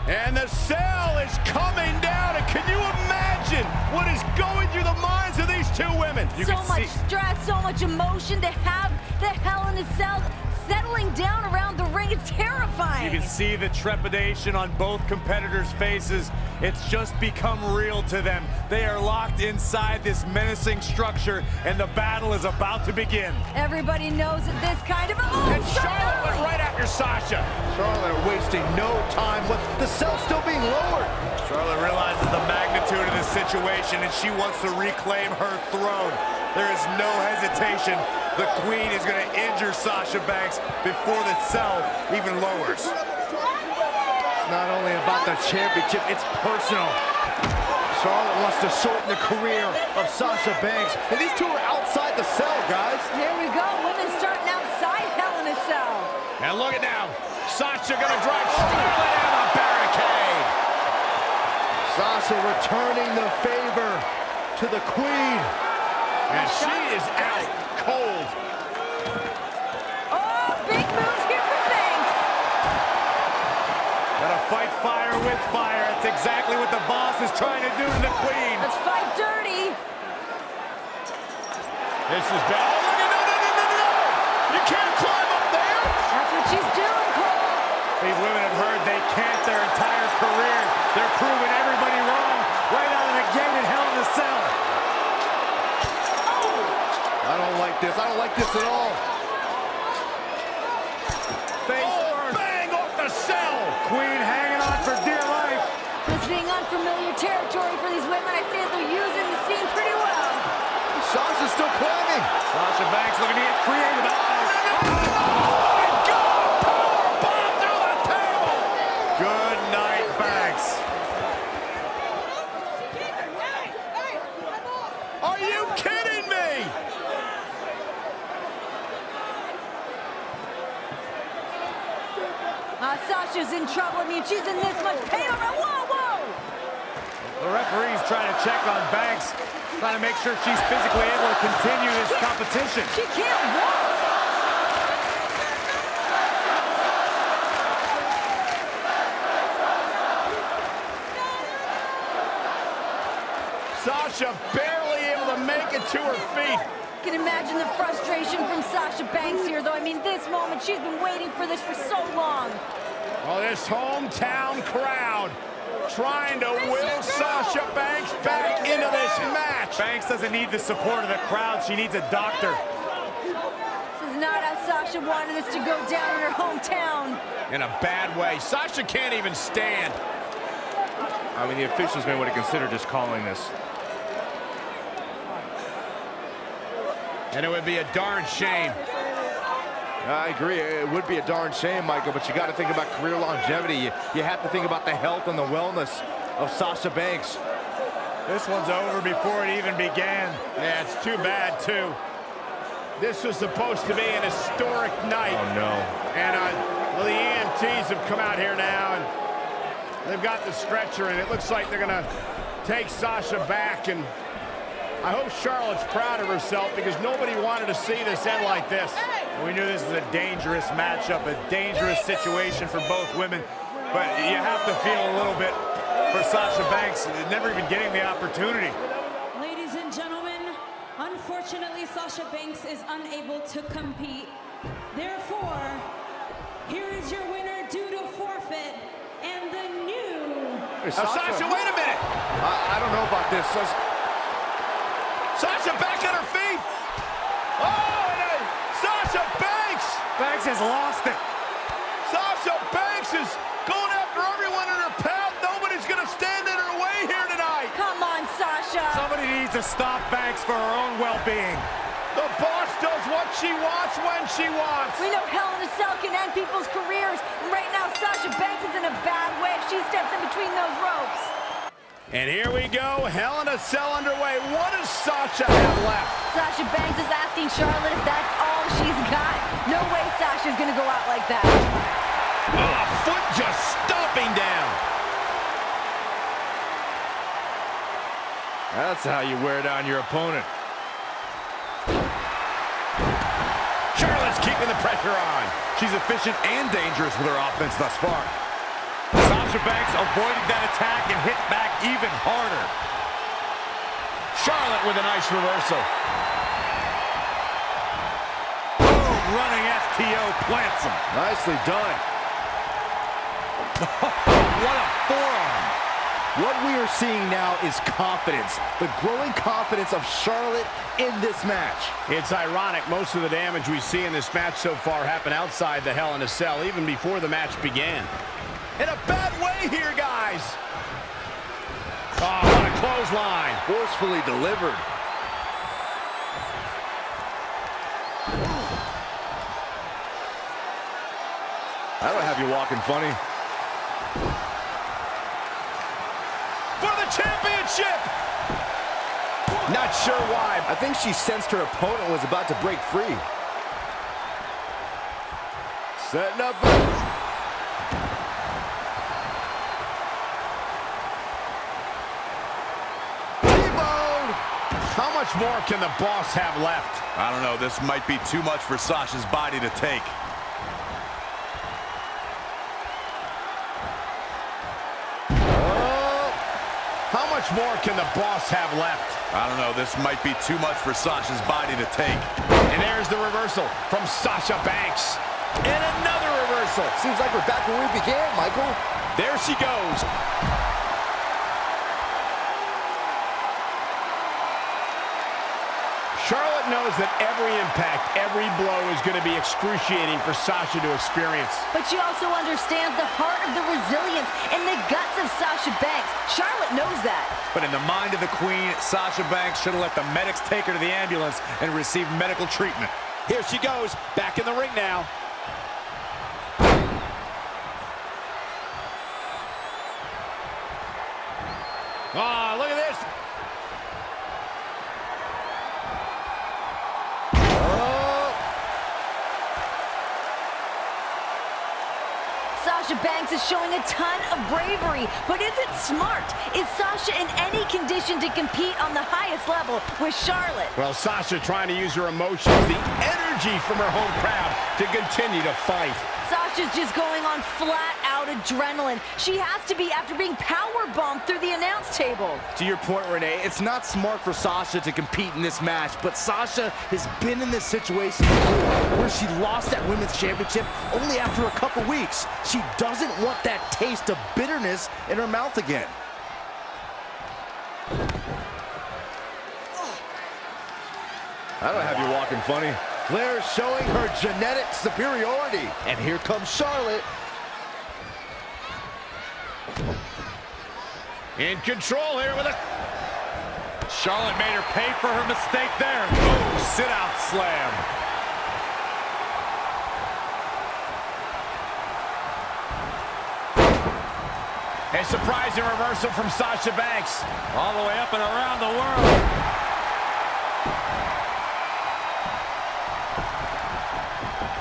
And the cell is coming down. And can you imagine what is going through the minds of these two women? So much stress, so much emotion to have the Hell in a Cell settling down around the ring. It's terrifying. You can see the trepidation on both competitors' faces. It's just become real to them. They are locked inside this menacing structure, and the battle is about to begin. Everybody knows that this kind of... Oh, and Charlotte went right after Sasha. Charlotte wasting no time with the cell still being lowered. Charlotte realizes the magnitude of this situation, and she wants to reclaim her throne. There is no hesitation. The Queen is going to injure Sasha Banks before the cell even lowers. It's not only about the championship, it's personal. Charlotte wants to shorten the career of Sasha Banks. And these two are outside the cell, guys. Here we go. Women starting outside Hell in a Cell. And look at now. Sasha going to drive Charlotte down the barricade. Sasha returning the favor to the Queen. And she is out cold. Oh, big moves here for Banks. Gotta fight fire with fire. That's exactly what the boss is trying to do to the Queen. Let's fight dirty. This is bad. Oh, no. You can't climb up there. That's what she's doing, Cole. These women have heard they can't their entire careers. They're proving everybody wrong right out of the gate in Hell in a Cell. I don't like this. I don't like this at all. Bang off the cell. Queen hanging on for dear life. This being unfamiliar territory for these women, I see that they're using the scene pretty well. Sasha's still climbing. Sasha Banks looking to get creative. Good night, Banks. Are you kidding me? Sasha's in trouble. I mean, she's in this much pain already. Whoa! The referee's trying to check on Banks, trying to make sure she's physically able to continue this competition. She can't walk. Sasha barely able to make it to her feet. I can imagine the frustration from Sasha Banks here, though. I mean, this moment, she's been waiting for this for so long. Well, this hometown crowd trying to will Sasha Banks back into this match. Banks doesn't need the support of the crowd. She needs a doctor. This is not how Sasha wanted this to go down in her hometown. In a bad way. Sasha can't even stand. I mean, the officials may want to consider just calling this. And it would be a darn shame. I agree. It would be a darn shame, Michael, but you got to think about career longevity. You have to think about the health and the wellness of Sasha Banks. This one's over before it even began. Yeah, it's too bad, too. This was supposed to be an historic night. Oh, no. And well, the EMTs have come out here now, and they've got the stretcher, and it looks like they're going to take Sasha back. And I hope Charlotte's proud of herself, because nobody wanted to see this end like this. We knew this was a dangerous matchup, a dangerous situation for both women, but you have to feel a little bit for Sasha Banks, never even getting the opportunity. Ladies and gentlemen, unfortunately, Sasha Banks is unable to compete. Therefore, here is your winner due to forfeit, and the new... Sasha, wait a minute! I don't know about this. Sasha back on her feet! Oh, and Sasha Banks! Banks has lost it. Sasha Banks is going after everyone in her path. Nobody's going to stand in her way here tonight. Come on, Sasha. Somebody needs to stop Banks for her own well-being. The boss does what she wants when she wants. We know Hell in a Cell can end people's careers. And right now, Sasha Banks is in a bad way if she steps in between those ropes. And here we go, Hell in a Cell underway. What does Sasha have left? Sasha Banks is asking Charlotte if that's all she's got. No way Sasha's gonna go out like that. Oh, foot just stomping down. That's how you wear down your opponent. Charlotte's keeping the pressure on. She's efficient and dangerous with her offense thus far. Sasha Sasha Banks avoided that attack and hit back even harder. Charlotte with a nice reversal. Boom, running STO plants him. Nicely done. What a forearm. What we are seeing now is confidence. The growing confidence of Charlotte in this match. It's ironic, most of the damage we see in this match so far happened outside the Hell in a Cell, even before the match began. In a bad way here, guys. Oh, what a clothesline. Forcefully delivered. That'll have you walking funny. For the championship! Not sure why. I think she sensed her opponent was about to break free. Setting up. T-bone! How much more can the boss have left? I don't know, this might be too much for Sasha's body to take. How much more can the boss have left? I don't know, this might be too much for Sasha's body to take. And there's the reversal from Sasha Banks. And another reversal. Seems like we're back where we began, Michael. There she goes. Charlotte knows that every impact, every blow is going to be excruciating for Sasha to experience. But she also understands the heart of the resilience and the guts of Sasha Banks. Charlotte knows that. But in the mind of the Queen, Sasha Banks should have let the medics take her to the ambulance and receive medical treatment. Here she goes, back in the ring now. Oh, look at this. Sasha Banks is showing a ton of bravery, but is it smart? Is Sasha in any condition to compete on the highest level with Charlotte? Well, Sasha trying to use her emotions, the energy from her home crowd to continue to fight. Sasha's just going on flat-out adrenaline. She has to be after being powerbombed through the announce table. To your point, Renee, it's not smart for Sasha to compete in this match, but Sasha has been in this situation before where she lost that women's championship only after a couple weeks. She doesn't want that taste of bitterness in her mouth again. That'll have you walking funny. Flair showing her genetic superiority. And here comes Charlotte. In control here with a... Charlotte made her pay for her mistake there. Oh, sit-out slam. A surprising reversal from Sasha Banks. All the way up and around the world.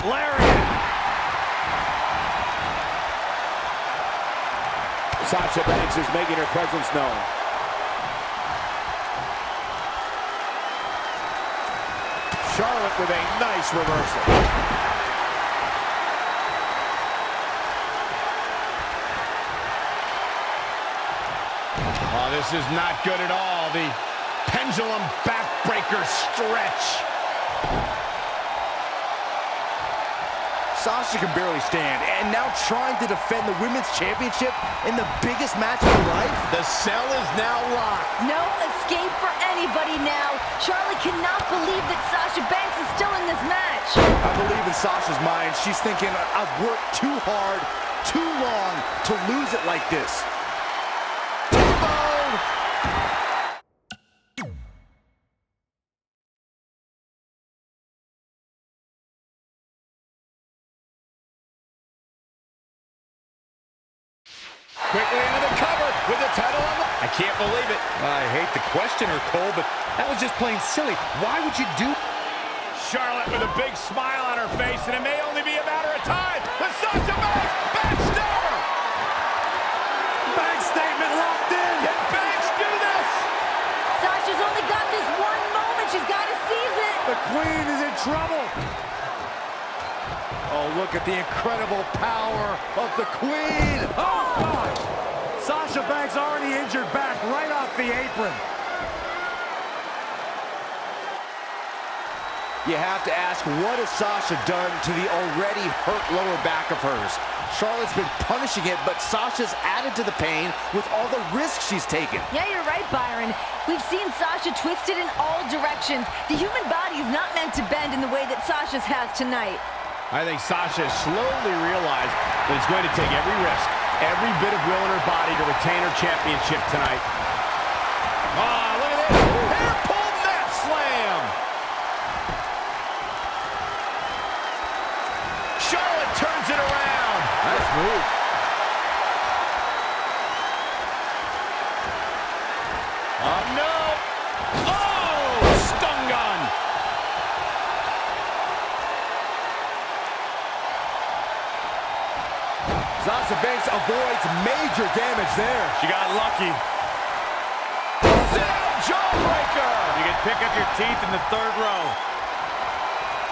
Lariat. Sasha Banks is making her presence known. Charlotte with a nice reversal. Oh, this is not good at all. The pendulum backbreaker stretch. Sasha can barely stand, and now trying to defend the women's championship in the biggest match of her life. The cell is now locked. No escape for anybody now. Charlotte cannot believe that Sasha Banks is still in this match. I believe in Sasha's mind, she's thinking, I've worked too hard, too long to lose it like this. T-bone! Quickly into the cover with the title on the... I can't believe it. I hate to question her, Cole, but that was just plain silly. Why would you do... Charlotte with a big smile on her face, and it may only be a matter of time. But Sasha Banks, backstabber! Bank statement locked in! Can Banks do this? Sasha's only got this one moment. She's got to seize it. The Queen is in trouble. Oh, look at the incredible power of the Queen. Oh, God! Sasha Banks already injured back right off the apron. You have to ask, what has Sasha done to the already hurt lower back of hers? Charlotte's been punishing it, but Sasha's added to the pain with all the risks she's taken. Yeah, you're right, Byron. We've seen Sasha twisted in all directions. The human body is not meant to bend in the way that Sasha's has tonight. I think Sasha has slowly realized that it's going to take every risk, every bit of will in her body to retain her championship tonight. Oh, look at this. Hair pull mat slam. Charlotte turns it around. Nice move. Oh, no. Oh, stun gun. Sasha Banks avoids major damage there. She got lucky. Down jawbreaker. You can pick up your teeth in the third row.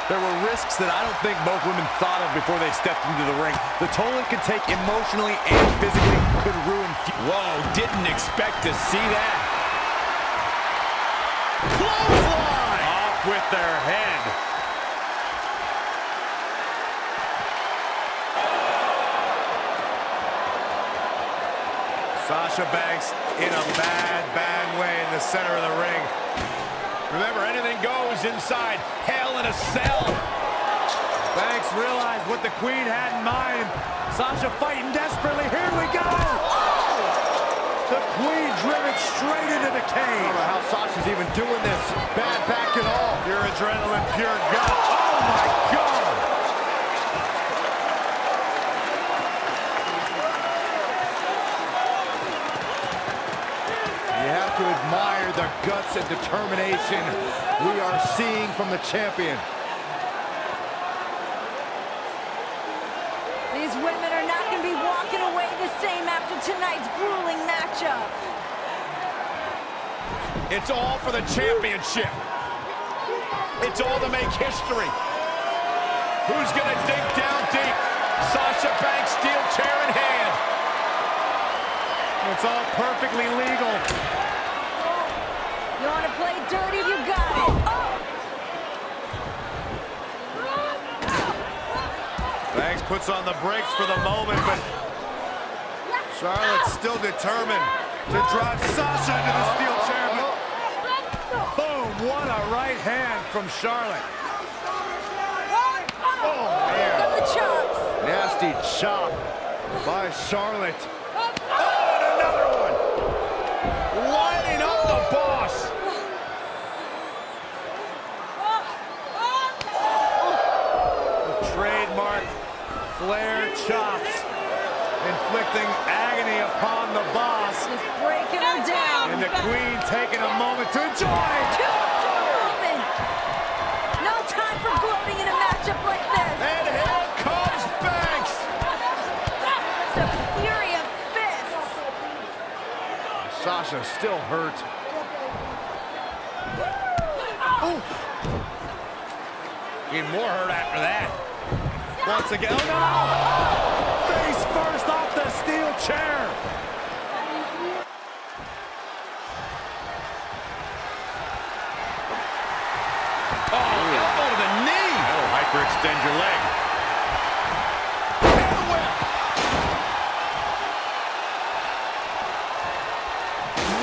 There were risks that I don't think both women thought of before they stepped into the ring. The toll it could take emotionally and physically could ruin. Whoa, didn't expect to see that. Clothesline. Off with their head. Sasha Banks in a bad, bad way in the center of the ring. Remember, anything goes inside Hell in a Cell. Banks realized what the Queen had in mind. Sasha fighting desperately. Here we go! The Queen driven straight into the I cage. don't know how Sasha's even doing this. Bad back at all. Pure adrenaline, pure gut. Oh my God! You have to admire the guts and determination we are seeing from the champion. These women are not going to be walking away the same after tonight's grueling matchup. It's all for the championship. It's all to make history. Who's going to dig down deep? Sasha Banks, steel chair in hand. It's all perfectly legal. You want to play dirty? You got it. Banks puts on the brakes for the moment, but Charlotte's still determined to drive Sasha into the steel chair. But boom, what a right hand from Charlotte. Oh, man. The chops. Nasty chop by Charlotte. Oh, and another one. Lining up the boss. Trademark Flair chops, inflicting agony upon the boss. Just breaking her down. And the Queen taking a moment to enjoy. Woman. No time for gloating in a matchup like this. And here comes Banks. It's a fury of fists. Sasha still hurt. Oof. Getting more hurt after that. Once again, oh no! Face first off the steel chair. Oh, elbow to the knee. That'll hyperextend your leg. And a whip.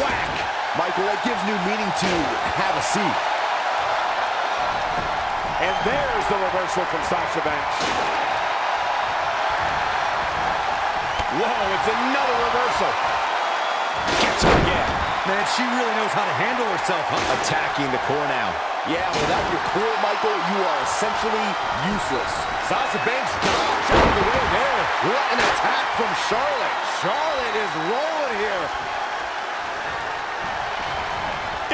Whack. Michael, that gives new meaning to have a seat. And there's the reversal from Sasha Banks. Whoa, it's another reversal. Gets her again. Man, she really knows how to handle herself, huh? Attacking the core now. Yeah, without your core, Michael, you are essentially useless. Sasha Banks dodged out of the way there. What an attack from Charlotte. Charlotte is rolling here.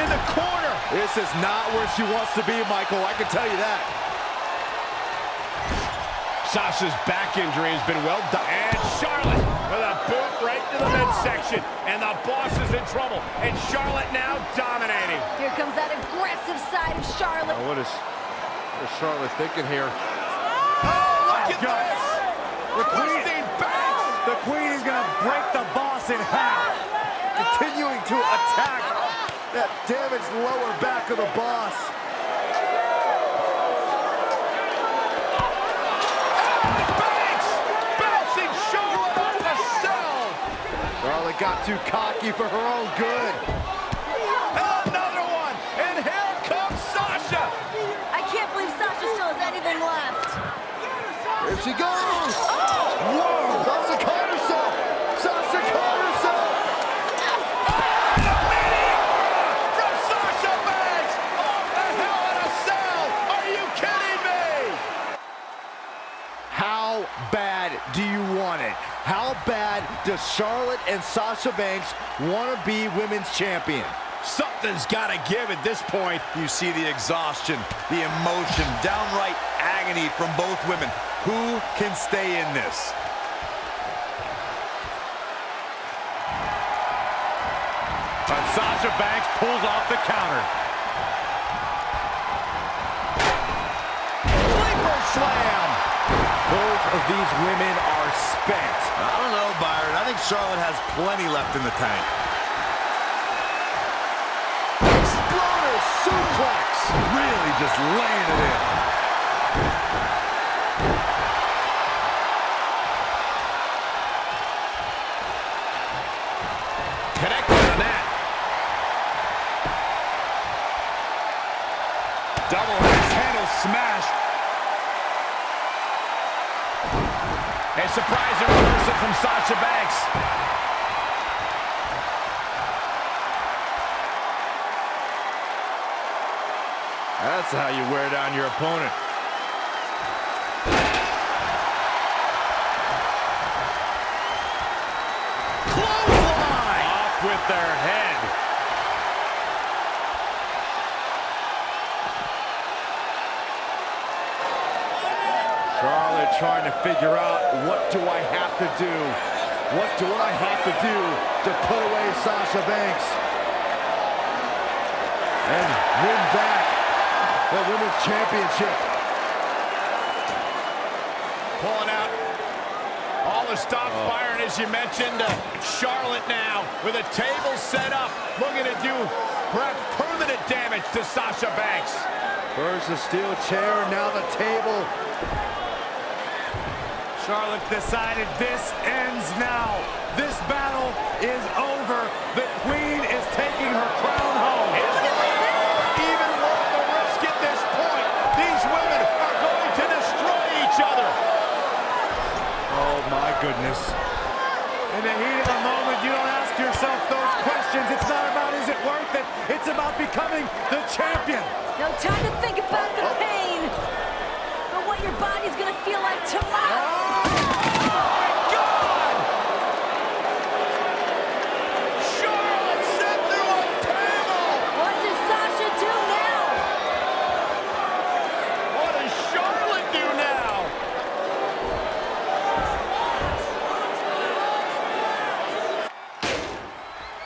In the corner. This is not where she wants to be, Michael. I can tell you that. Sasha's back injury has been well done. And Charlotte with a boot right to the midsection. And the boss is in trouble. And Charlotte now dominating. Here comes that aggressive side of Charlotte. What is Charlotte thinking here? Oh, look at God. this. The Queen, Banks. the Queen is going to break the boss in half. Continuing to attack that damaged lower back of the boss. Banks bouncing Charlotte off the cell. Charlotte got too cocky for her own good. Another one, and here comes Sasha. I can't believe Sasha still has anything left. Here she goes. Whoa, Sasha caught herself. Sasha caught herself. From Sasha Banks off the Hell in a Cell. Are you kidding me? How bad do you want it? How bad does Charlotte and Sasha Banks want to be women's champion? Something's got to give at this point. You see the exhaustion, the emotion, downright agony from both women. Who can stay in this? But Sasha Banks pulls off the counter. Sleeper slam. Both of these women are spent. I don't know, Byron. I think Charlotte has plenty left in the tank. Exploder suplex. Really just laying it in. Connected on that. Double axe handle smash. A surprising reversal from Sasha Banks. That's how you wear down your opponent. Clothesline! Off with their head. Charlotte trying to figure out, what do I have to do? What do I have to do to put away Sasha Banks and win back the Women's Championship? Pulling out all the stops firing, as you mentioned. Charlotte now with a table set up, looking to do perhaps permanent damage to Sasha Banks. First the steel chair, now the table. Charlotte decided this ends now. This battle is over. The Queen is taking her crown home. Is there even worth the risk at this point? These women are going to destroy each other. Oh my goodness. In the heat of the moment, you don't ask yourself those questions. It's not about is it worth it. It's about becoming the champion. No time to think about the pain, but what your body's gonna feel like tomorrow.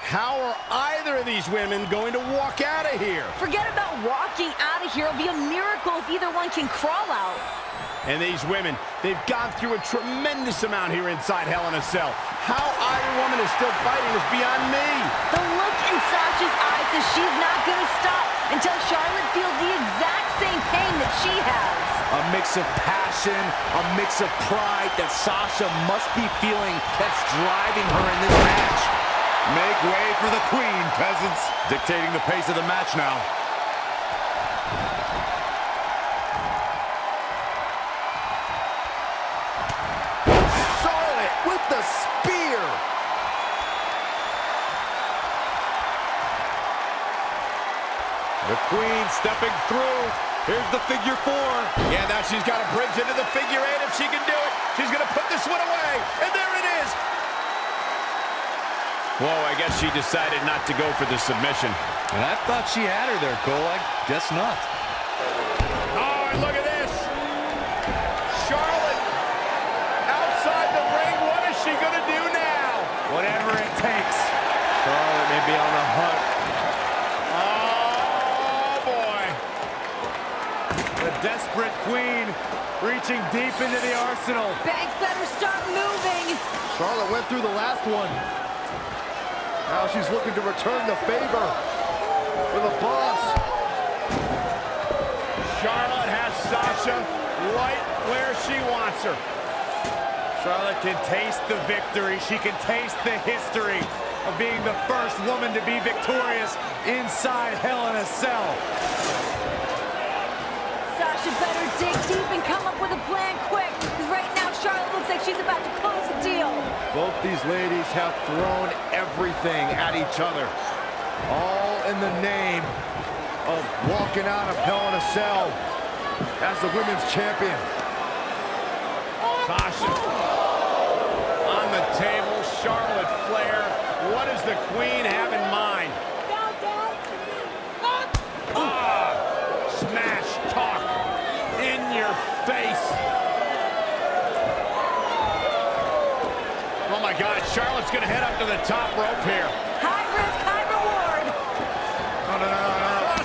How are either of these women going to walk out of here? Forget about walking out of here. It'll be a miracle if either one can crawl out. And these women, they've gone through a tremendous amount here inside Hell in a Cell. How either woman is still fighting is beyond me. The look in Sasha's eyes says she's not going to stop until Charlotte feels the exact same pain that she has. A mix of passion, a mix of pride that Sasha must be feeling that's driving her in this match. Make way for the Queen, peasants. Dictating the pace of the match now. Charlotte with the spear. The Queen stepping through. Here's the figure 4. Yeah, now she's got a bridge into the figure 8 if she can do it. She's going to put this one away. And there it is. Whoa, I guess she decided not to go for the submission. And I thought she had her there, Cole. I guess not. Oh, and look at this. Charlotte outside the ring. What is she going to do now? Whatever it takes. Charlotte may be on the hunt. Oh, boy. The desperate queen reaching deep into the arsenal. Banks better start moving. Charlotte went through the last one. Now she's looking to return the favor for the boss. Charlotte has Sasha right where she wants her. Charlotte can taste the victory. She can taste the history of being the first woman to be victorious inside Hell in a Cell. Sasha better dig deep and come up with a plan quick, because right now Charlotte looks like she's about to close the deal. Both these ladies have thrown everything at each other, all in the name of walking out of Hell in a Cell as the women's champion. Sasha on the table, Charlotte Flair. What does the queen have in mind? Smash talk in your face. Oh my God, Charlotte's gonna head up to the top rope here. High risk, high reward. No.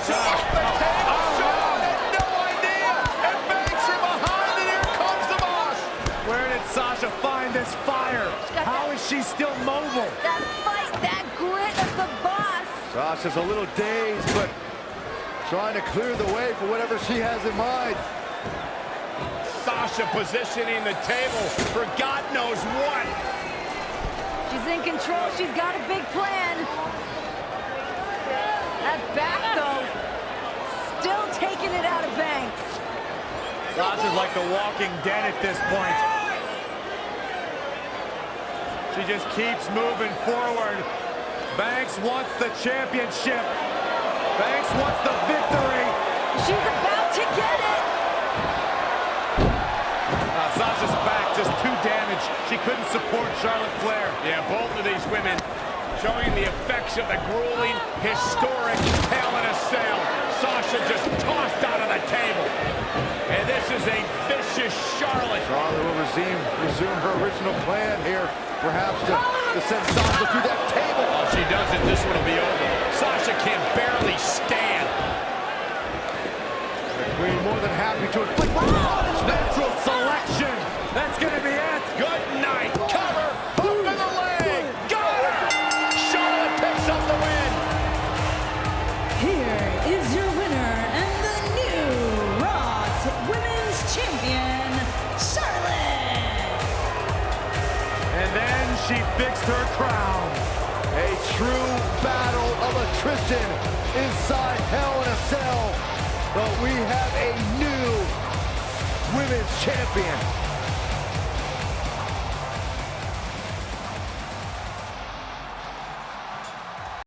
Sasha off the table. Charlotte had no idea. And Banks are behind, and here comes the boss. Where did Sasha find this fire? How is she still mobile? That fight, that grit of the boss. Sasha's a little dazed, but trying to clear the way for whatever she has in mind. Sasha positioning the table for God knows what. She's in control. She's got a big plan. That back, though, still taking it out of Banks. Sasha's like the walking dead at this point. She just keeps moving forward. Banks wants the championship. Banks wants the victory. She's about to get it. Sasha's back just too damaged. She couldn't support Charlotte Flair. Yeah, both of these women showing the effects of the grueling, historic Hell in a Cell. Sasha just tossed out of the table. And this is a vicious Charlotte. Charlotte will resume her original plan here, perhaps to send Sasha through that table. If she doesn't, this one will be over. Sasha can barely stand. The queen more than happy to inflict Natural selection. That's going to be it. Good night. Cover. Hook in the leg. Got her. Charlotte picks up the win. Here is your winner and the new Raw Women's Champion, Charlotte. And then she fixed her crown. a true battle of attrition inside Hell in a Cell. But we have a new women's champion.